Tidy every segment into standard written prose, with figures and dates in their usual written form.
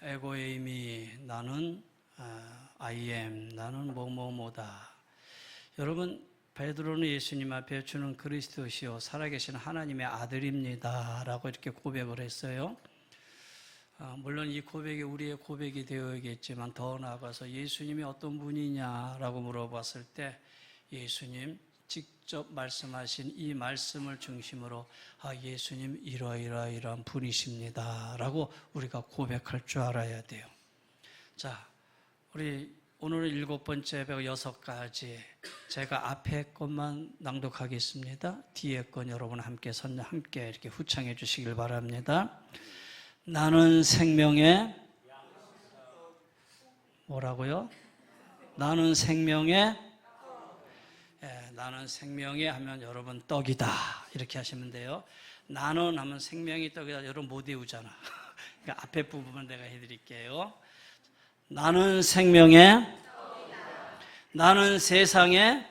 에고의 의미, 나는 I am, 나는 뭐뭐뭐다. 여러분, 베드로는 예수님 앞에 주는 그리스도시요 살아계신 하나님의 아들입니다 라고 이렇게 고백을 했어요. 물론 이 고백이 우리의 고백이 되어야겠지만 더 나아가서 예수님이 어떤 분이냐라고 물어봤을 때 예수님 직접 말씀하신 이 말씀을 중심으로 예수님 이러이러이러한 분이십니다 라고 우리가 고백할 줄 알아야 돼요. 자, 우리 오늘은 7번째 배우 6가지 제가 앞에 것만 낭독하겠습니다. 뒤에 건 여러분 함께 이렇게 후창해 주시길 바랍니다. 나는 생명의 뭐라고요? 나는 생명의 나는 생명의 하면 여러분 떡이다 이렇게 하시면 돼요. 나는 하면 생명이 떡이다. 여러분 못 외우잖아. 그러니까 앞에 부분만 내가 해드릴게요. 나는 생명의 나는 세상의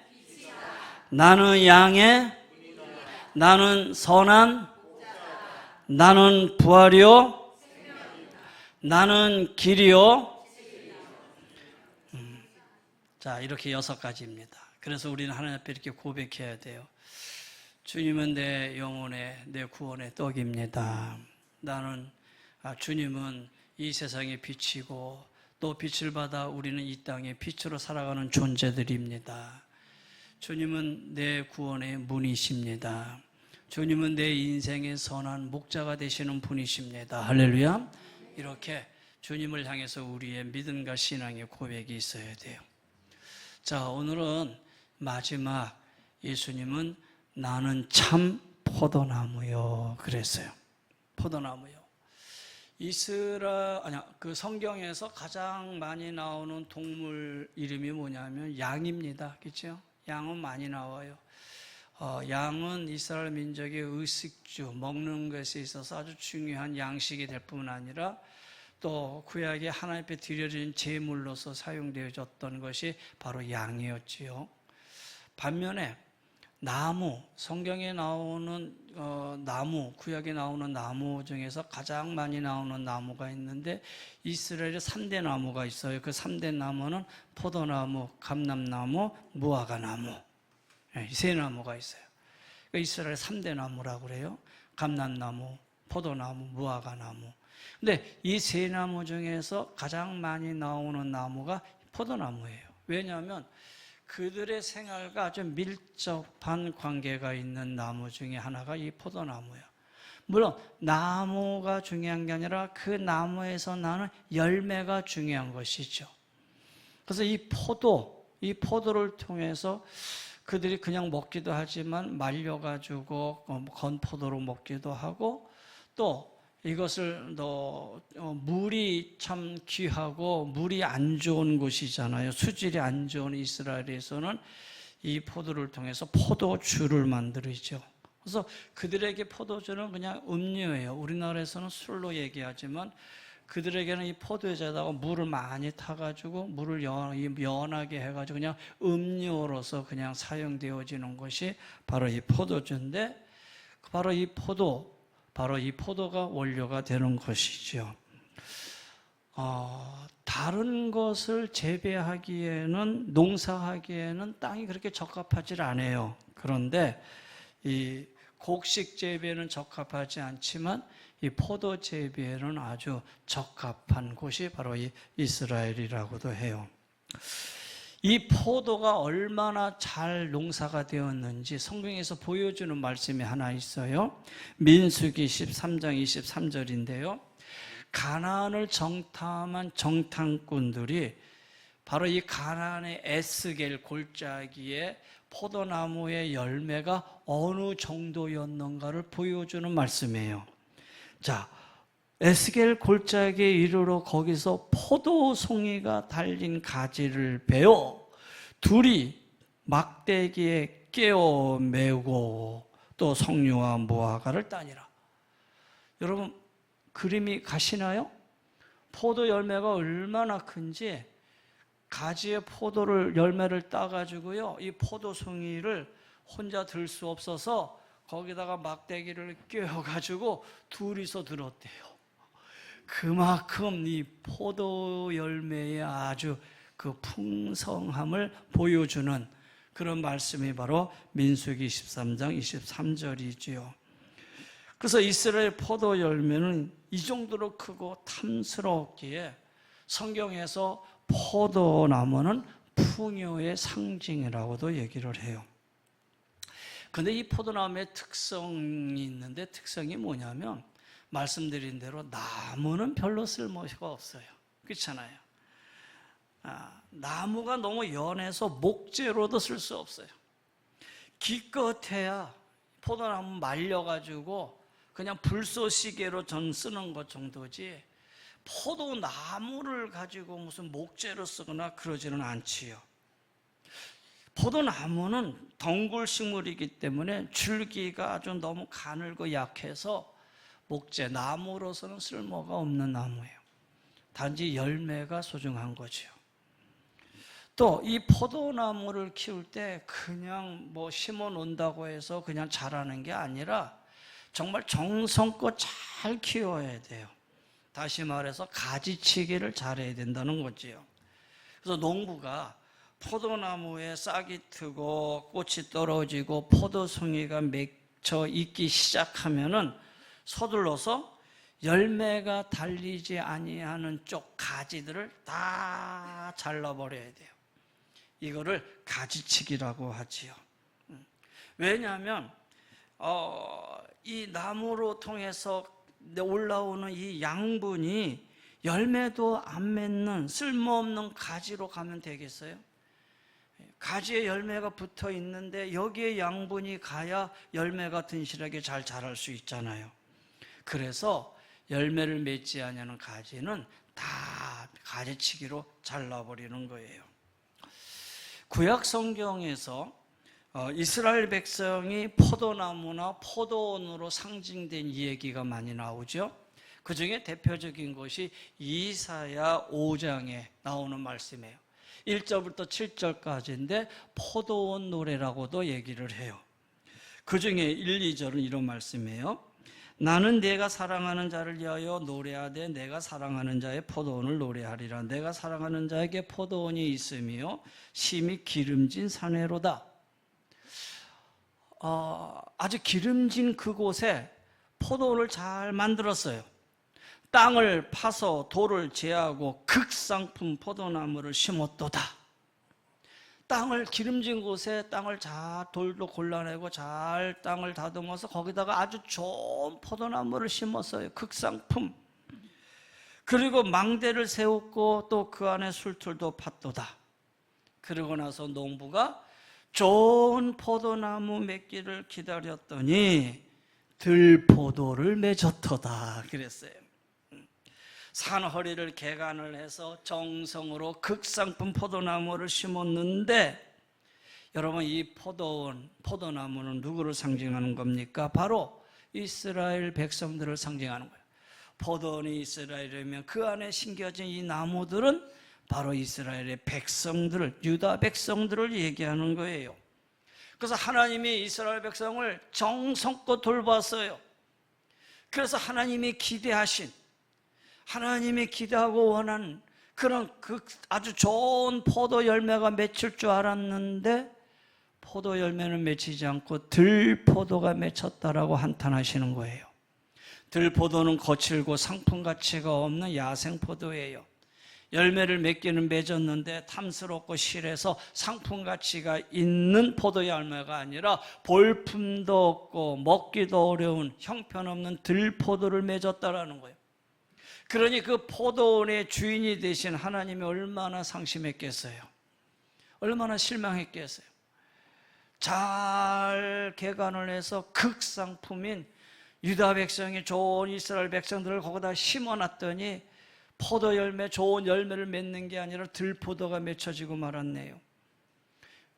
나는 양의 나는 선한 나는 부활이요 나는 길이요. 자, 이렇게 6가지입니다. 그래서 우리는 하나님 앞에 이렇게 고백해야 돼요. 주님은 내 영혼의 내 구원의 떡입니다. 나는 주님은 이 세상의 빛이고 또 빛을 받아 우리는 이 땅의 빛으로 살아가는 존재들입니다. 주님은 내 구원의 문이십니다. 주님은 내 인생의 선한 목자가 되시는 분이십니다. 할렐루야. 이렇게 주님을 향해서 우리의 믿음과 신앙의 고백이 있어야 돼요. 자, 오늘은 마지막 예수님은 나는 참 포도나무요 그랬어요. 포도나무요. 그 성경에서 가장 많이 나오는 동물 이름이 뭐냐면 양입니다. 그렇죠? 양은 많이 나와요. 양은 이스라엘 민족의 의식주, 먹는 것에 있어서 아주 중요한 양식이 될 뿐만 아니라 또 구약에 하나님 앞에 드려진 제물로서 사용되어졌던 것이 바로 양이었지요. 반면에 나무, 성경에 나오는 나무, 구약에 나오는 나무 중에서 가장 많이 나오는 나무가 있는데 이스라엘에 3대 나무가 있어요. 그 3대 나무는 포도나무, 감람나무, 무화과나무, 이 3나무가 있어요. 이스라엘 3대 나무라고 그래요. 감람나무, 포도나무, 무화과나무. 근데 이 3나무 중에서 가장 많이 나오는 나무가 포도나무예요. 왜냐하면 그들의 생활과 아주 밀접한 관계가 있는 나무 중에 하나가 이 포도나무예요. 물론 나무가 중요한 게 아니라 그 나무에서 나는 열매가 중요한 것이죠. 그래서 이 포도를 통해서 그들이 그냥 먹기도 하지만 말려가지고 건포도로 먹기도 하고 또 이것을 물이 참 귀하고 물이 안 좋은 곳이잖아요. 수질이 안 좋은 이스라엘에서는 이 포도를 통해서 포도주를 만들죠. 그래서 그들에게 포도주는 그냥 음료예요. 우리나라에서는 술로 얘기하지만 그들에게는 이 포도주에다가 물을 많이 타가지고 물을 연하게 해가지고 그냥 음료로서 그냥 사용되어지는 것이 바로 이 포도주인데 바로 이 포도가 원료가 되는 것이죠. 다른 것을 재배하기에는 농사하기에는 땅이 그렇게 적합하지 않아요. 그런데 이 곡식 재배는 적합하지 않지만 이 포도 재배에는 아주 적합한 곳이 바로 이 이스라엘이라고도 해요. 이 포도가 얼마나 잘 농사가 되었는지 성경에서 보여주는 말씀이 하나 있어요. 민수기 13장 23절인데요. 가나안을 정탐한 정탐꾼들이 바로 이 가나안의 에스겔 골짜기에 포도나무의 열매가 어느 정도였는가를 보여주는 말씀이에요. 자, 에스겔 골짜기에 이르러 거기서 포도송이가 달린 가지를 베어 둘이 막대기에 깨어 메고 또 석류와 무화과를 따니라. 여러분 그림이 가시나요? 포도 열매가 얼마나 큰지 가지에 열매를 따가지고요 이 포도송이를 혼자 들 수 없어서 거기다가 막대기를 끼워가지고 둘이서 들었대요. 그만큼 이 포도 열매의 아주 그 풍성함을 보여주는 그런 말씀이 바로 민수기 13장 23절이지요. 그래서 이스라엘 포도 열매는 이 정도로 크고 탐스러웠기에 성경에서 포도나무는 풍요의 상징이라고도 얘기를 해요. 근데 이 포도나무의 특성이 있는데, 특성이 뭐냐면 말씀드린 대로 나무는 별로 쓸모가 없어요. 그렇잖아요. 나무가 너무 연해서 목재로도 쓸 수 없어요. 기껏해야 포도나무 말려가지고 그냥 불쏘시개로 전 쓰는 것 정도지, 포도나무를 가지고 무슨 목재로 쓰거나 그러지는 않지요. 포도나무는 덩굴식물이기 때문에 줄기가 아주 너무 가늘고 약해서 목재, 나무로서는 쓸모가 없는 나무예요. 단지 열매가 소중한 거죠. 또 이 포도나무를 키울 때 그냥 뭐 심어 놓는다고 해서 그냥 자라는 게 아니라 정말 정성껏 잘 키워야 돼요. 다시 말해서 가지치기를 잘해야 된다는 거지요. 그래서 농부가 포도나무에 싹이 트고 꽃이 떨어지고 포도송이가 맺혀 있기 시작하면은 서둘러서 열매가 달리지 아니하는 쪽 가지들을 다 잘라버려야 돼요. 이거를 가지치기라고 하지요. 왜냐하면 이 나무로 통해서 올라오는 이 양분이 열매도 안 맺는 쓸모없는 가지로 가면 되겠어요? 가지에 열매가 붙어 있는데 여기에 양분이 가야 열매가 든실하게 잘 자랄 수 있잖아요. 그래서 열매를 맺지 않는 가지는 다 가지치기로 잘라버리는 거예요. 구약 성경에서 이스라엘 백성이 포도나무나 포도원으로 상징된 이야기가 많이 나오죠. 그 중에 대표적인 것이 이사야 5장에 나오는 말씀이에요. 1절부터 7절까지인데 포도원 노래라고도 얘기를 해요. 그 중에 1, 2절은 이런 말씀이에요. 나는 내가 사랑하는 자를 위하여 노래하되 내가 사랑하는 자의 포도원을 노래하리라. 내가 사랑하는 자에게 포도원이 있으며 심히 기름진 산회로다. 아주 기름진 그곳에 포도원을 잘 만들었어요. 땅을 파서 돌을 제하고 극상품 포도나무를 심었도다. 땅을 기름진 곳에 땅을 잘 돌도 골라내고 잘 땅을 다듬어서 거기다가 아주 좋은 포도나무를 심었어요. 극상품. 그리고 망대를 세웠고 또 그 안에 술틀도 팠도다. 그러고 나서 농부가 좋은 포도나무 맺기를 기다렸더니 들포도를 맺었도다 그랬어요. 산허리를 개간을 해서 정성으로 극상품 포도나무를 심었는데, 여러분 이 포도나무는 누구를 상징하는 겁니까? 바로 이스라엘 백성들을 상징하는 거예요. 포도원이 이스라엘이면 그 안에 심겨진 이 나무들은 바로 이스라엘의 백성들을, 유다 백성들을 얘기하는 거예요. 그래서 하나님이 이스라엘 백성을 정성껏 돌봤어요. 그래서 하나님이 기대하신, 하나님이 기대하고 원하는 그런 아주 좋은 포도 열매가 맺힐 줄 알았는데 포도 열매는 맺히지 않고 들포도가 맺혔다라고 한탄하시는 거예요. 들포도는 거칠고 상품 가치가 없는 야생 포도예요. 열매를 맺기는 맺었는데 탐스럽고 실해서 상품 가치가 있는 포도 열매가 아니라 볼품도 없고 먹기도 어려운 형편없는 들포도를 맺었다라는 거예요. 그러니 그 포도원의 주인이 되신 하나님이 얼마나 상심했겠어요? 얼마나 실망했겠어요? 잘 개간을 해서 극상품인 유다 백성이 좋은 이스라엘 백성들을 거기다 심어놨더니 포도 열매, 좋은 열매를 맺는 게 아니라 들포도가 맺혀지고 말았네요.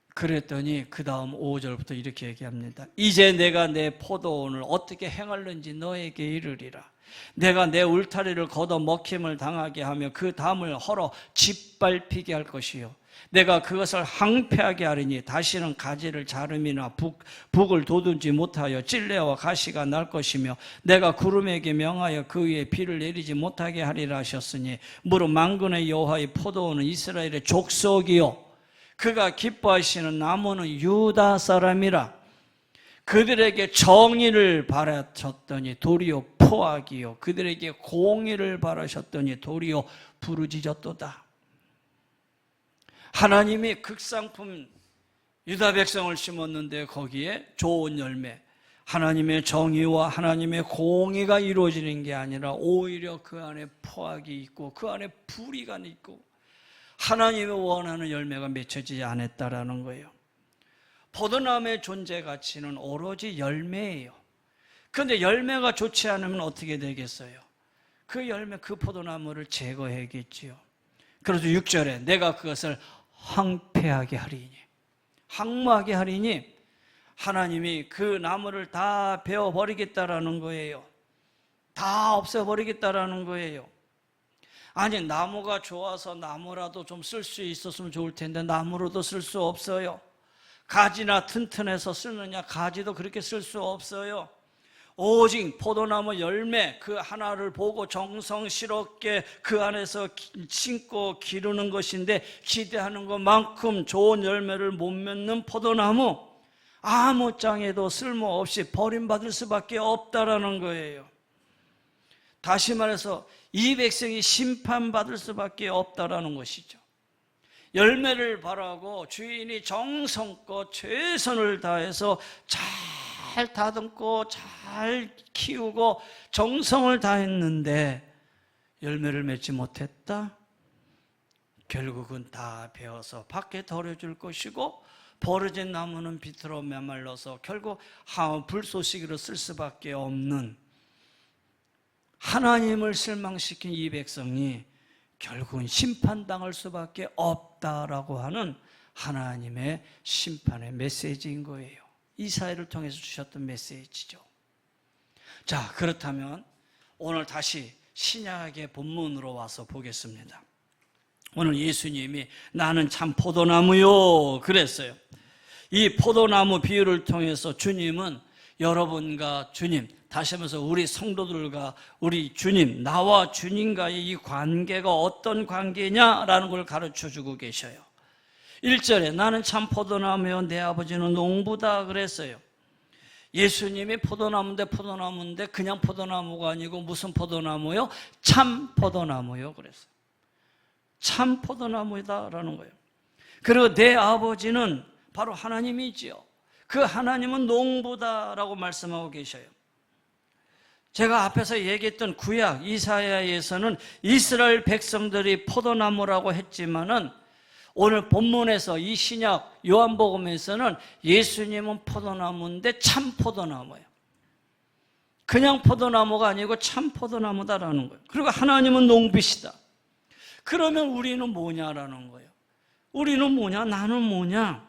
그랬더니 그 다음 5절부터 이렇게 얘기합니다. 이제 내가 내 포도원을 어떻게 행할는지 너에게 이르리라. 내가 내 울타리를 걷어 먹힘을 당하게 하며 그 담을 헐어 짓밟히게 할 것이요 내가 그것을 항폐하게 하리니 다시는 가지를 자름이나 북을 돋우지 못하여 찔레와 가시가 날 것이며 내가 구름에게 명하여 그 위에 비를 내리지 못하게 하리라 하셨으니 무릇 만군의 여호와의 포도원은 이스라엘의 족속이요 그가 기뻐하시는 나무는 유다 사람이라. 그들에게 정의를 바라셨더니 도리어 포악이요 그들에게 공의를 바라셨더니 도리어 부르짖었도다. 하나님이 극상품 유다 백성을 심었는데 거기에 좋은 열매, 하나님의 정의와 하나님의 공의가 이루어지는 게 아니라 오히려 그 안에 포악이 있고 그 안에 불의가 있고 하나님이 원하는 열매가 맺혀지지 않았다라는 거예요. 포도나무의 존재 가치는 오로지 열매예요. 그런데 열매가 좋지 않으면 어떻게 되겠어요? 그 열매, 그 포도나무를 제거해야겠지요. 그래서 6절에 내가 그것을 황폐하게 하리니, 황무하게 하리니 하나님이 그 나무를 다 베어버리겠다라는 거예요. 다 없애버리겠다라는 거예요. 아니, 나무가 좋아서 나무라도 좀 쓸 수 있었으면 좋을 텐데 나무로도 쓸 수 없어요. 가지나 튼튼해서 쓰느냐, 가지도 그렇게 쓸 수 없어요. 오직 포도나무 열매 그 하나를 보고 정성스럽게 그 안에서 심고 기르는 것인데 기대하는 것만큼 좋은 열매를 못 맺는 포도나무, 아무짝에도 쓸모없이 버림받을 수밖에 없다라는 거예요. 다시 말해서 이 백성이 심판받을 수밖에 없다라는 것이죠. 열매를 바라고 주인이 정성껏 최선을 다해서 잘 다듬고 잘 키우고 정성을 다했는데 열매를 맺지 못했다? 결국은 다 베어서 밖에 덜어줄 것이고 버려진 나무는 비틀어 메말라서 결국 불쏘시개로 쓸 수밖에 없는, 하나님을 실망시킨 이 백성이 결국은 심판당할 수밖에 없다라고 하는 하나님의 심판의 메시지인 거예요. 이사야를 통해서 주셨던 메시지죠. 자, 그렇다면 오늘 다시 신약의 본문으로 와서 보겠습니다. 오늘 예수님이 나는 참 포도나무요 그랬어요. 이 포도나무 비유를 통해서 주님은 여러분과 주님, 다시 하면서 우리 성도들과 우리 주님, 나와 주님과의 이 관계가 어떤 관계냐라는 걸 가르쳐주고 계셔요. 1절에 나는 참 포도나무요 내 아버지는 농부다 그랬어요. 예수님이 포도나무인데 그냥 포도나무가 아니고 무슨 포도나무요? 참 포도나무요 그랬어요. 참 포도나무다라는 거예요. 그리고 내 아버지는 바로 하나님이지요. 그 하나님은 농부다라고 말씀하고 계셔요. 제가 앞에서 얘기했던 구약 이사야에서는 이스라엘 백성들이 포도나무라고 했지만은 오늘 본문에서 이 신약 요한복음에서는 예수님은 포도나무인데 참 포도나무예요. 그냥 포도나무가 아니고 참 포도나무다라는 거예요. 그리고 하나님은 농부시다. 그러면 우리는 뭐냐라는 거예요. 우리는 뭐냐? 나는 뭐냐?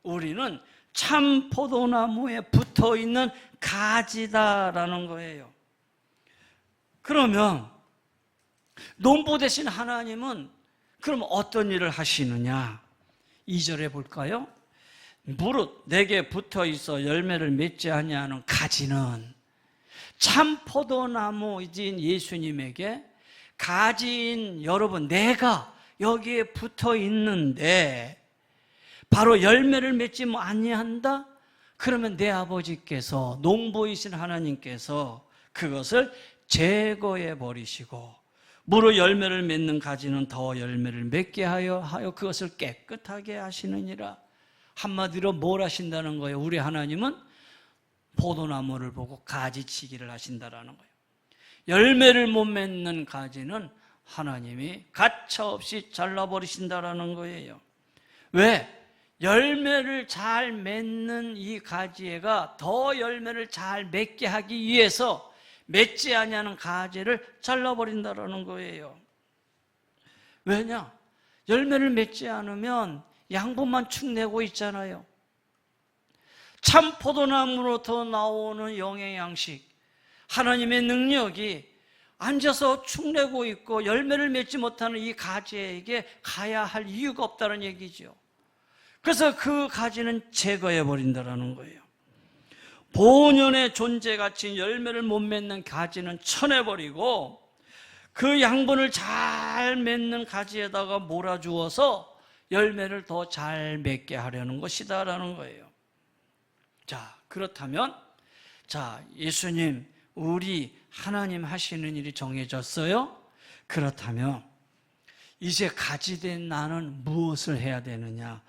우리는 참 포도나무에 붙어있는 가지다라는 거예요. 그러면 농부 되신 하나님은 그럼 어떤 일을 하시느냐? 2절에 볼까요? 무릇 내게 붙어있어 열매를 맺지 아니하는 가지는, 참 포도나무이신 예수님에게 가지인 여러분, 내가 여기에 붙어 있는데 바로 열매를 맺지 아니한다? 그러면 내 아버지께서, 농부이신 하나님께서 그것을 제거해 버리시고 무릇 열매를 맺는 가지는 더 열매를 맺게 하여 그것을 깨끗하게 하시느니라. 한마디로 뭘 하신다는 거예요? 우리 하나님은 포도나무를 보고 가지치기를 하신다라는 거예요. 열매를 못 맺는 가지는 하나님이 가차없이 잘라버리신다라는 거예요. 왜? 열매를 잘 맺는 이 가지가 더 열매를 잘 맺게 하기 위해서 맺지 아니하는 가지를 잘라버린다라는 거예요. 왜냐? 열매를 맺지 않으면 양분만 축내고 있잖아요. 참 포도나무로부터 나오는 영양식, 하나님의 능력이 앉아서 축내고 있고 열매를 맺지 못하는 이 가지에게 가야 할 이유가 없다는 얘기죠. 그래서 그 가지는 제거해 버린다는 거예요. 본연의 존재 가치 열매를 못 맺는 가지는 쳐내버리고 그 양분을 잘 맺는 가지에다가 몰아주어서 열매를 더 잘 맺게 하려는 것이다라는 거예요. 자, 그렇다면 예수님, 우리 하나님 하시는 일이 정해졌어요? 그렇다면 이제 가지된 나는 무엇을 해야 되느냐?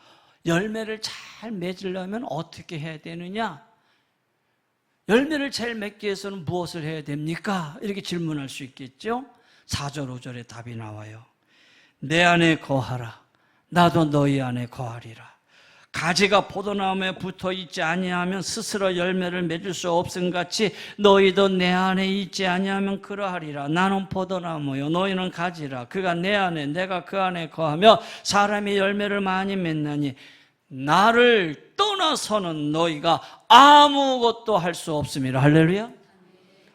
열매를 잘 맺으려면 어떻게 해야 되느냐? 열매를 잘 맺기 위해서는 무엇을 해야 됩니까? 이렇게 질문할 수 있겠죠? 4절, 5절에 답이 나와요. 내 안에 거하라. 나도 너희 안에 거하리라. 가지가 포도나무에 붙어 있지 아니하면 스스로 열매를 맺을 수 없음 같이 너희도 내 안에 있지 아니하면 그러하리라. 나는 포도나무요 너희는 가지라. 그가 내 안에 내가 그 안에 거하며 사람이 열매를 많이 맺나니 나를 떠나서는 너희가 아무것도 할 수 없음이라. 할렐루야.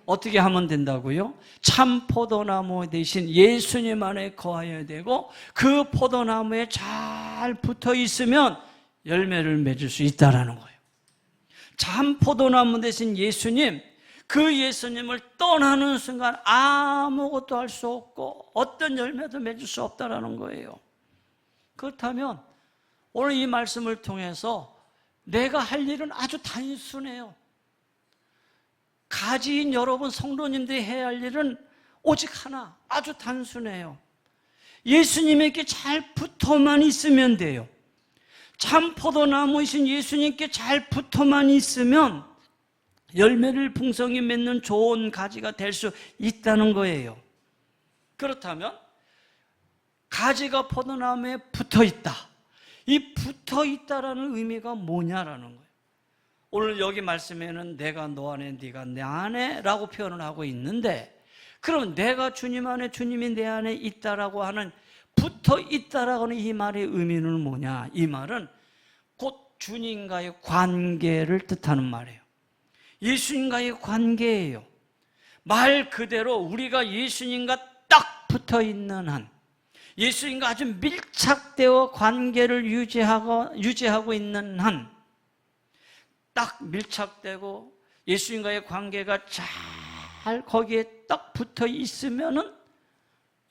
어떻게 하면 된다고요? 참 포도나무 대신 예수님 안에 거하여야 되고 그 포도나무에 잘 붙어 있으면 열매를 맺을 수 있다라는 거예요. 참 포도나무 대신 예수님, 그 예수님을 떠나는 순간 아무것도 할 수 없고 어떤 열매도 맺을 수 없다라는 거예요. 그렇다면 오늘 이 말씀을 통해서 내가 할 일은 아주 단순해요. 가지인 여러분 성도님들이 해야 할 일은 오직 하나, 아주 단순해요. 예수님에게 잘 붙어만 있으면 돼요. 참 포도나무이신 예수님께 잘 붙어만 있으면 열매를 풍성히 맺는 좋은 가지가 될 수 있다는 거예요. 그렇다면 가지가 포도나무에 붙어 있다. 이 붙어 있다라는 의미가 뭐냐라는 거예요. 오늘 여기 말씀에는 내가 너 안에 네가 내 안에 라고 표현을 하고 있는데, 그럼 내가 주님 안에 주님이 내 안에 있다라고 하는 붙어 있다라고 하는 이 말의 의미는 뭐냐? 이 말은 곧 주님과의 관계를 뜻하는 말이에요. 예수님과의 관계예요. 말 그대로 우리가 예수님과 딱 붙어 있는 한, 예수님과 아주 밀착되어 관계를 유지하고 있는 한, 딱 밀착되고 예수님과의 관계가 잘 거기에 딱 붙어 있으면은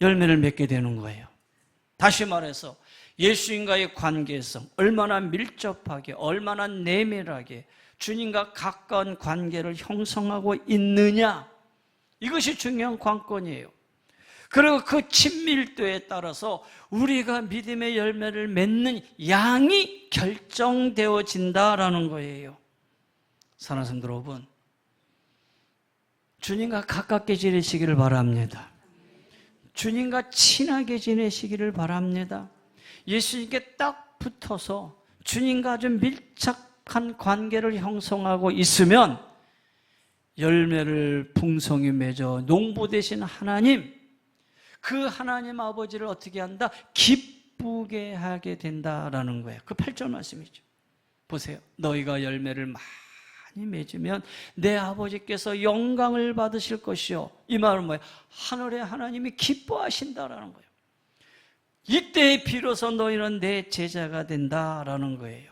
열매를 맺게 되는 거예요. 다시 말해서 예수님과의 관계성, 얼마나 밀접하게, 얼마나 내밀하게 주님과 가까운 관계를 형성하고 있느냐, 이것이 중요한 관건이에요. 그리고 그 친밀도에 따라서 우리가 믿음의 열매를 맺는 양이 결정되어진다라는 거예요. 사랑하는 성도 여러분, 주님과 가깝게 지내시기를 바랍니다. 주님과 친하게 지내시기를 바랍니다. 예수님께 딱 붙어서 주님과 아주 밀착한 관계를 형성하고 있으면 열매를 풍성히 맺어 농부 되신 하나님, 그 하나님 아버지를 어떻게 한다? 기쁘게 하게 된다라는 거예요. 그 8절 말씀이죠. 보세요. 너희가 열매를 많이 맺으면 내 아버지께서 영광을 받으실 것이요. 이 말은 뭐예요? 하늘의 하나님이 기뻐하신다라는 거예요. 이때 비로소 너희는 내 제자가 된다라는 거예요.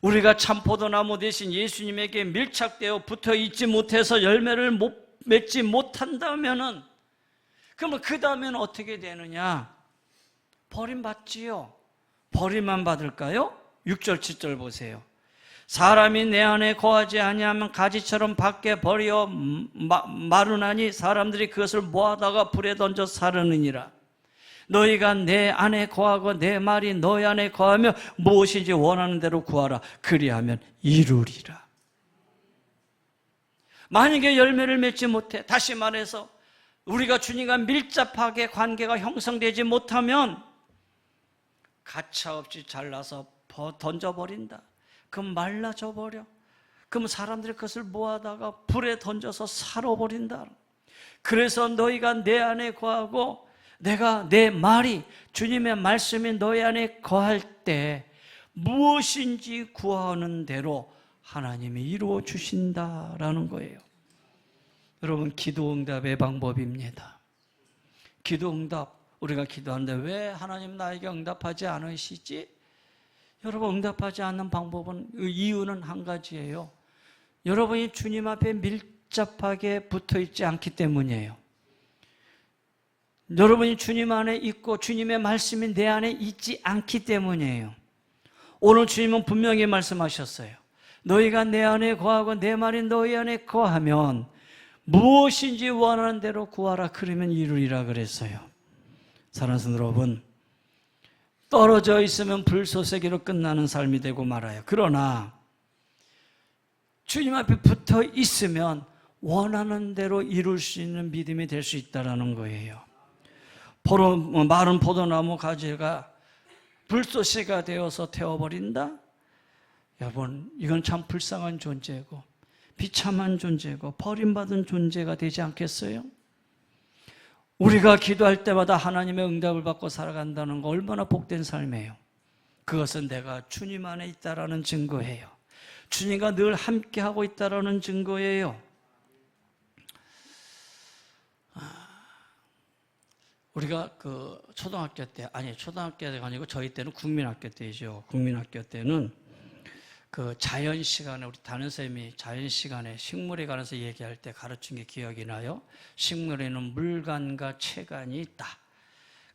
우리가 참 포도나무 대신 예수님에게 밀착되어 붙어 있지 못해서 열매를 맺지 못한다면은, 그러면 그 다음에는 어떻게 되느냐? 버림받지요. 버림만 받을까요? 6절 7절 보세요. 사람이 내 안에 거하지 아니하면 가지처럼 밖에 버려 마르나니 사람들이 그것을 모아다가 불에 던져 사르느니라. 너희가 내 안에 거하고 내 말이 너희 안에 거하며 무엇인지 원하는 대로 구하라. 그리하면 이루리라. 만약에 열매를 맺지 못해, 다시 말해서 우리가 주님과 밀접하게 관계가 형성되지 못하면 가차없이 잘라서 던져버린다. 그럼 말라져 버려. 그럼 사람들이 그것을 모아다가 불에 던져서 살아버린다. 그래서 너희가 내 안에 거하고 내가 내 말이, 주님의 말씀이 너희 안에 거할 때 무엇인지 구하는 대로 하나님이 이루어 주신다라는 거예요. 여러분, 기도 응답의 방법입니다. 기도 응답, 우리가 기도하는데 왜 하나님 나에게 응답하지 않으시지? 여러분, 응답하지 않는 방법은, 이유는 한 가지예요. 여러분이 주님 앞에 밀접하게 붙어 있지 않기 때문이에요. 여러분이 주님 안에 있고 주님의 말씀이 내 안에 있지 않기 때문이에요. 오늘 주님은 분명히 말씀하셨어요. 너희가 내 안에 거하고 내 말이 너희 안에 거하면 무엇인지 원하는 대로 구하라, 그러면 이루리라 그랬어요. 사랑하는 성도 여러분, 떨어져 있으면 불쏘시개로 끝나는 삶이 되고 말아요. 그러나 주님 앞에 붙어 있으면 원하는 대로 이룰 수 있는 믿음이 될 수 있다는 거예요. 마른 포도나무 가지가 불쏘시개가 되어서 태워버린다? 여러분, 이건 참 불쌍한 존재고 비참한 존재고 버림받은 존재가 되지 않겠어요? 우리가 기도할 때마다 하나님의 응답을 받고 살아간다는 거 얼마나 복된 삶이에요. 그것은 내가 주님 안에 있다라는 증거예요. 주님과 늘 함께하고 있다라는 증거예요. 우리가 초등학교 때가 아니고 저희 때는 국민학교 때이죠. 국민학교 때는 자연 시간에 우리 담임선생님이 자연 시간에 식물에 관해서 얘기할 때 가르친 게 기억이 나요. 식물에는 물간과 체간이 있다.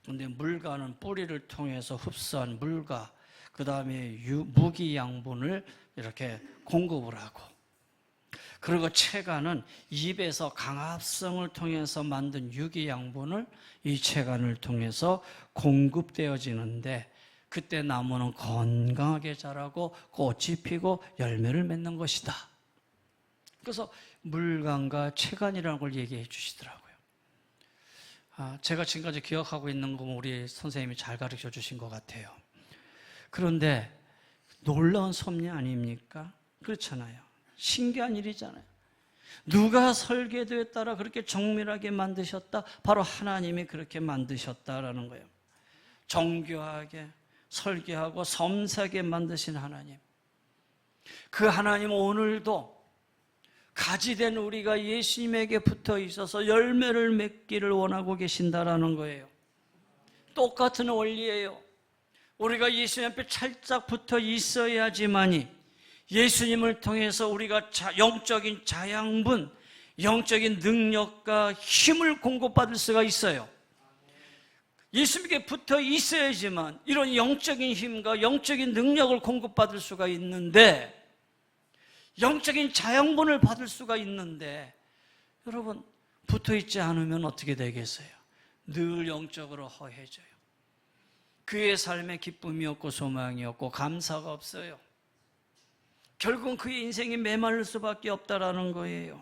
그런데 물간은 뿌리를 통해서 흡수한 물과 그 다음에 무기 양분을 이렇게 공급을 하고, 그리고 체간은 입에서 강합성을 통해서 만든 유기 양분을 이 체간을 통해서 공급되어지는데, 그때 나무는 건강하게 자라고 꽃이 피고 열매를 맺는 것이다. 그래서 물간과 체간이라는 걸 얘기해 주시더라고요. 제가 지금까지 기억하고 있는 건 우리 선생님이 잘 가르쳐 주신 것 같아요. 그런데 놀라운 섭리 아닙니까? 그렇잖아요. 신기한 일이잖아요. 누가 설계도에 따라 그렇게 정밀하게 만드셨다? 바로 하나님이 그렇게 만드셨다라는 거예요. 정교하게 설계하고 섬세하게 만드신 하나님. 그 하나님 오늘도 가지된 우리가 예수님에게 붙어 있어서 열매를 맺기를 원하고 계신다라는 거예요. 똑같은 원리예요. 우리가 예수님 앞에 찰싹 붙어 있어야지만이 예수님을 통해서 우리가 영적인 자양분, 영적인 능력과 힘을 공급받을 수가 있어요. 예수님께 붙어 있어야지만 이런 영적인 힘과 영적인 능력을 공급받을 수가 있는데, 영적인 자양분을 받을 수가 있는데, 여러분 붙어 있지 않으면 어떻게 되겠어요? 늘 영적으로 허해져요. 그의 삶에 기쁨이 없고 소망이 없고 감사가 없어요. 결국은 그의 인생이 메마를 수밖에 없다라는 거예요.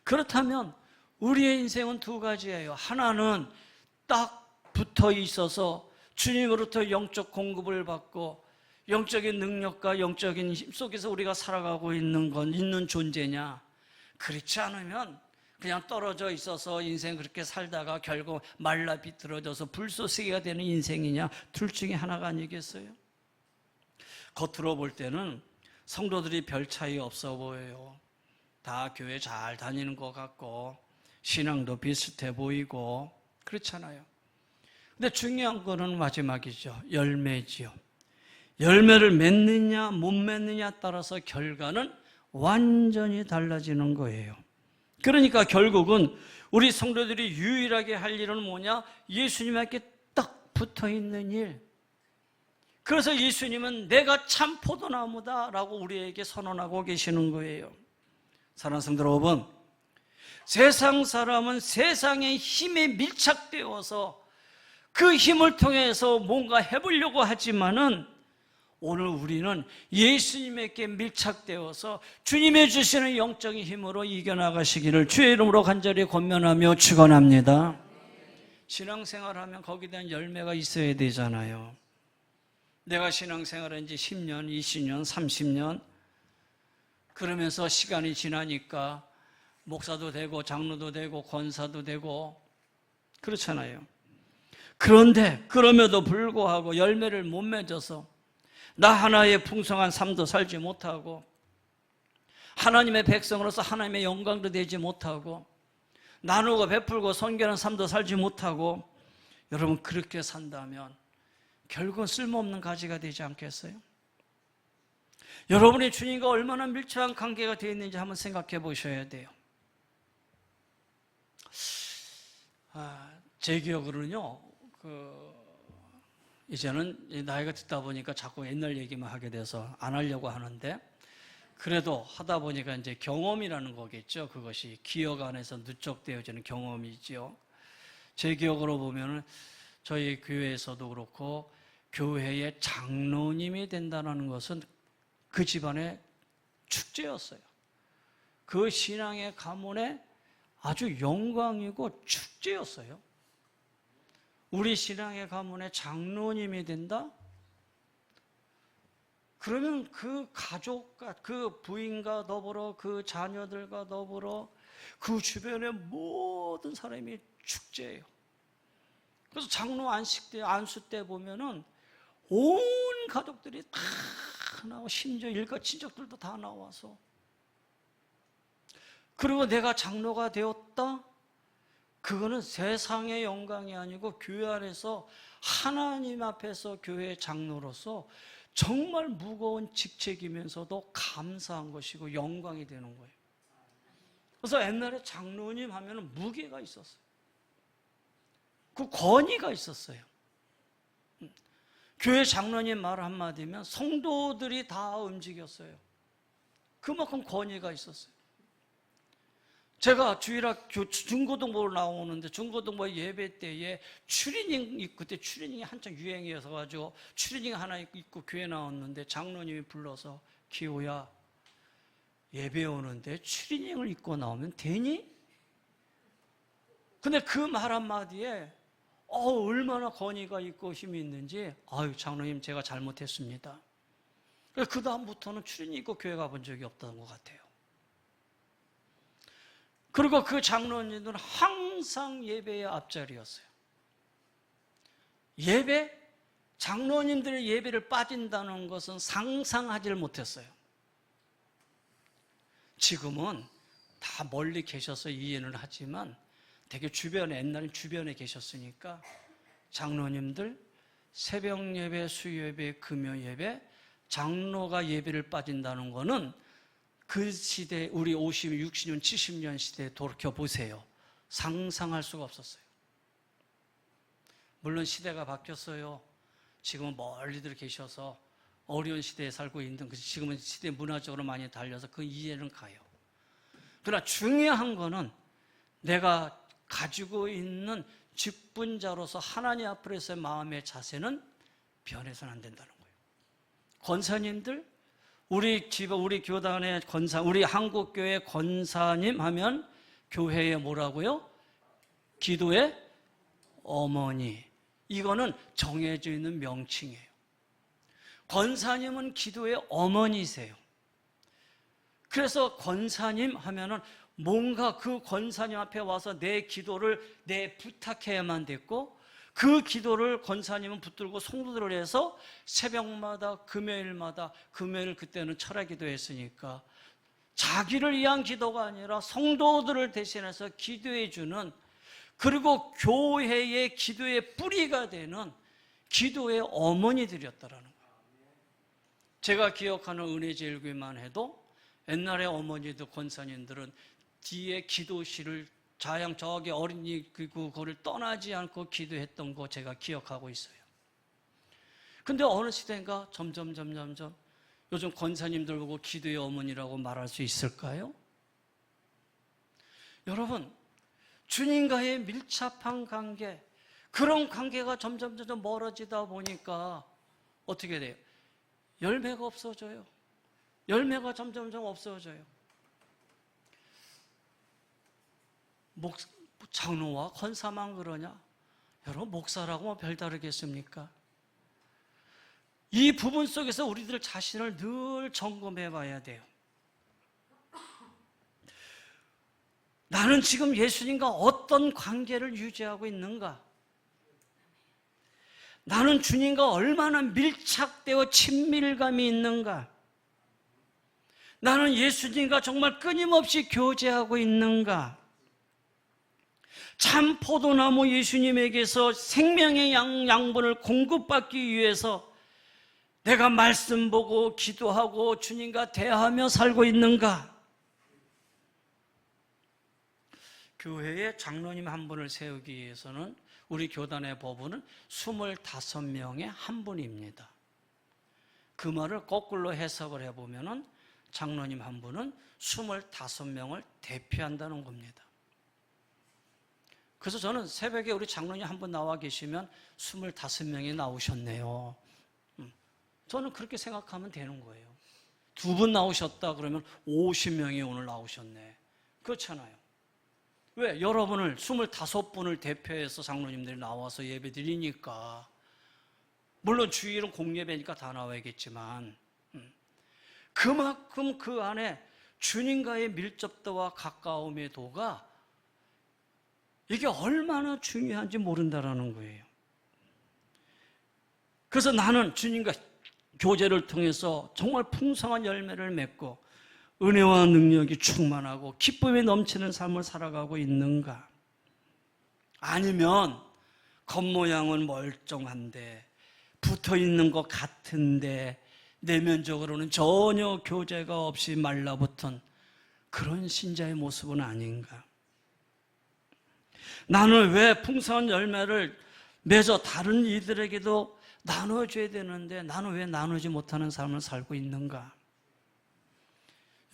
그렇다면 우리의 인생은 두 가지예요. 하나는 딱 붙어 있어서 주님으로부터 영적 공급을 받고 영적인 능력과 영적인 힘 속에서 우리가 살아가고 있는 존재냐? 그렇지 않으면 그냥 떨어져 있어서 인생 그렇게 살다가 결국 말라 비틀어져서 불쏘시개가 되는 인생이냐? 둘 중에 하나가 아니겠어요? 겉으로 볼 때는 성도들이 별 차이 없어 보여요. 다 교회 잘 다니는 것 같고 신앙도 비슷해 보이고 그렇잖아요. 근데 중요한 거는 마지막이죠. 열매지요. 열매를 맺느냐 못 맺느냐 따라서 결과는 완전히 달라지는 거예요. 그러니까 결국은 우리 성도들이 유일하게 할 일은 뭐냐? 예수님에게 딱 붙어있는 일. 그래서 예수님은 내가 참 포도나무다라고 우리에게 선언하고 계시는 거예요. 사랑하는 성도 여러분, 세상 사람은 세상의 힘에 밀착되어서 그 힘을 통해서 뭔가 해보려고 하지만은 오늘 우리는 예수님에게 밀착되어서 주님의 주시는 영적인 힘으로 이겨나가시기를 주의 이름으로 간절히 권면하며 축원합니다. 신앙생활하면 거기에 대한 열매가 있어야 되잖아요. 내가 신앙생활한 지 10년, 20년, 30년 그러면서 시간이 지나니까 목사도 되고 장로도 되고 권사도 되고 그렇잖아요. 그런데 그럼에도 불구하고 열매를 못 맺어서 나 하나의 풍성한 삶도 살지 못하고 하나님의 백성으로서 하나님의 영광도 되지 못하고 나누고 베풀고 섬기는 삶도 살지 못하고 여러분 그렇게 산다면 결국은 쓸모없는 가지가 되지 않겠어요? 여러분이 주님과 얼마나 밀접한 관계가 되어 있는지 한번 생각해 보셔야 돼요. 제 기억으로는요, 이제는 나이가 듣다 보니까 자꾸 옛날 얘기만 하게 돼서 안 하려고 하는데, 그래도 하다 보니까 이제 경험이라는 거겠죠. 그것이 기억 안에서 누적되어지는 경험이죠. 제 기억으로 보면은 저희 교회에서도 그렇고 교회의 장로님이 된다는 것은 그 집안의 축제였어요. 그 신앙의 가문의 아주 영광이고 축제였어요. 우리 신앙의 가문의 장로님이 된다? 그러면 그 가족과 그 부인과 더불어 그 자녀들과 더불어 그 주변의 모든 사람이 축제예요. 그래서 장로 안식 때, 안수 때 보면은 온 가족들이 다 나와, 심지어 일가 친척들도 다 나와서. 그리고 내가 장로가 되었다? 그거는 세상의 영광이 아니고 교회 안에서 하나님 앞에서 교회 장로로서 정말 무거운 직책이면서도 감사한 것이고 영광이 되는 거예요. 그래서 옛날에 장로님 하면 무게가 있었어요. 그 권위가 있었어요. 교회 장로님 말 한마디면 성도들이 다 움직였어요. 그만큼 권위가 있었어요. 제가 주일학 중고등부로 나오는데 중고등부 예배 때에 추리닝, 그때 추리닝이 한창 유행이어서 가지고 추리닝 하나 입고 교회 나왔는데 장로님이 불러서 기호야, 예배 오는데 추리닝을 입고 나오면 되니? 근데 그 말 한마디에 얼마나 권위가 있고 힘이 있는지, 아유 장로님 제가 잘못했습니다. 그 다음부터는 추리닝 입고 교회 가본 적이 없던 것 같아요. 그리고 그 장로님들은 항상 예배의 앞자리였어요. 장로님들의 예배를 빠진다는 것은 상상하지 못했어요. 지금은 다 멀리 계셔서 이해는 하지만 되게 주변에, 옛날엔 주변에 계셨으니까 장로님들 새벽 예배, 수요 예배, 금요 예배, 장로가 예배를 빠진다는 것은 그 시대, 우리 50, 60년, 70년 시대에 돌이켜보세요. 상상할 수가 없었어요. 물론 시대가 바뀌었어요. 지금은 멀리들 계셔서 어려운 시대에 살고 있는, 지금은 시대 문화적으로 많이 달려서 그 이해는 가요. 그러나 중요한 거는 내가 가지고 있는 직분자로서 하나님 앞에서의 마음의 자세는 변해서는 안 된다는 거예요. 권사님들, 우리 교단의 권사, 우리 한국교회 권사님 하면 교회의 뭐라고요? 기도의 어머니. 이거는 정해져 있는 명칭이에요. 권사님은 기도의 어머니세요. 그래서 권사님 하면은 뭔가 그 권사님 앞에 와서 내 기도를 부탁해야만 됐고, 그 기도를 권사님은 붙들고 성도들을 해서 새벽마다 금요일 그때는 철야 기도했으니까 자기를 위한 기도가 아니라 성도들을 대신해서 기도해 주는, 그리고 교회의 기도의 뿌리가 되는 기도의 어머니들이었다라는 거예요. 제가 기억하는 은혜제일교회만 해도 옛날에 어머니들, 권사님들은 뒤에 기도실을 저기 어린이 그거를 떠나지 않고 기도했던 거 제가 기억하고 있어요. 근데 어느 시대인가 점점 요즘 권사님들 보고 기도의 어머니라고 말할 수 있을까요? 여러분, 주님과의 밀접한 관계, 그런 관계가 점점 멀어지다 보니까 어떻게 돼요? 열매가 없어져요. 열매가 점점 없어져요. 장로와 권사만 그러냐? 여러분, 목사라고 뭐 별다르겠습니까? 이 부분 속에서 우리들 자신을 늘 점검해 봐야 돼요. 나는 지금 예수님과 어떤 관계를 유지하고 있는가? 나는 주님과 얼마나 밀착되어 친밀감이 있는가? 나는 예수님과 정말 끊임없이 교제하고 있는가? 참 포도나무 예수님에게서 생명의 양분을 공급받기 위해서 내가 말씀 보고 기도하고 주님과 대화하며 살고 있는가? 교회에 장로님 한 분을 세우기 위해서는 우리 교단의 법원은 25명의 한 분입니다. 그 말을 거꾸로 해석을 해보면 장로님 한 분은 25명을 대표한다는 겁니다. 그래서 저는 새벽에 우리 장로님 한 분 나와 계시면 25명이 나오셨네요. 저는 그렇게 생각하면 되는 거예요. 2분 나오셨다 그러면 50명이 오늘 나오셨네. 그렇잖아요. 왜? 여러분을 25분을 대표해서 장로님들이 나와서 예배 드리니까. 물론 주일은 공예배니까 다 나와야겠지만 그만큼 그 안에 주님과의 밀접도와 가까움의 도가 이게 얼마나 중요한지 모른다라는 거예요. 그래서 나는 주님과 교제를 통해서 정말 풍성한 열매를 맺고 은혜와 능력이 충만하고 기쁨이 넘치는 삶을 살아가고 있는가? 아니면 겉모양은 멀쩡한데 붙어있는 것 같은데 내면적으로는 전혀 교제가 없이 말라붙은 그런 신자의 모습은 아닌가? 나는 왜 풍성한 열매를 맺어 다른 이들에게도 나눠줘야 되는데 나는 왜 나누지 못하는 삶을 살고 있는가?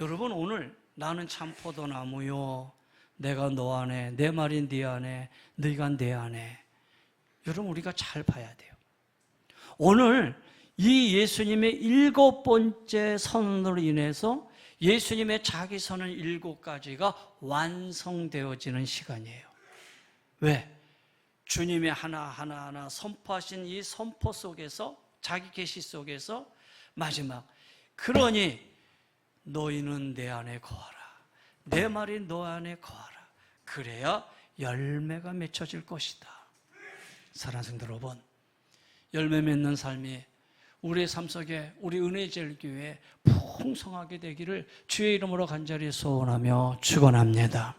여러분, 오늘 나는 참 포도나무요, 내가 너 안에, 내 말이 네 안에, 네가 내 안에. 여러분, 우리가 잘 봐야 돼요. 오늘 이 예수님의 7번째 선언으로 인해서 예수님의 자기 선언 7가지가 완성되어지는 시간이에요. 왜? 주님의 하나하나 선포하신 이 선포 속에서, 자기 계시 속에서 마지막, 그러니 너희는 내 안에 거하라, 내 말이 너 안에 거하라, 그래야 열매가 맺혀질 것이다. 사랑하는 성도 여러분, 열매 맺는 삶이 우리의 삶 속에, 우리 은혜제일교회에 풍성하게 되기를 주의 이름으로 간절히 소원하며 축원합니다.